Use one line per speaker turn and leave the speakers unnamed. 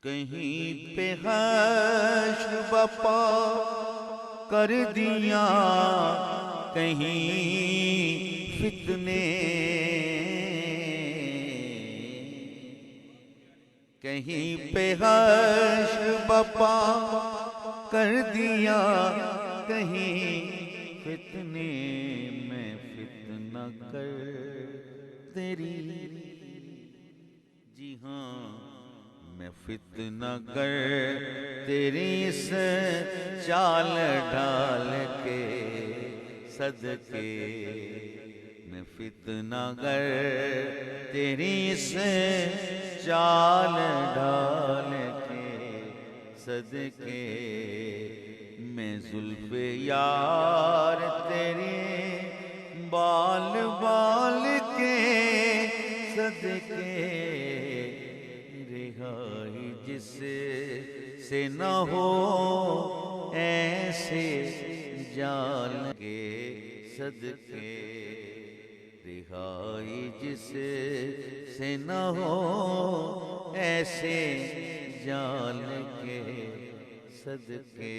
कहीं पे हश्र बपा कर दिया, कहीं फितने, कहीं पे हश्र बपा कर दिया, कहीं फितने में फितना कर तेरी। जी हाँ, मैं फितना कर तेरी इस चाल ढाल के सदके, मैं फितना कर तेरी इस चाल ढाल के सदके, मैं जुल्फ़े यार तेरे बाल बाल के सदके, रिहाई जिससे से न हो ऐसे जाल के सदके, रिहाई जिससे से न हो ऐसे जाल के सदके।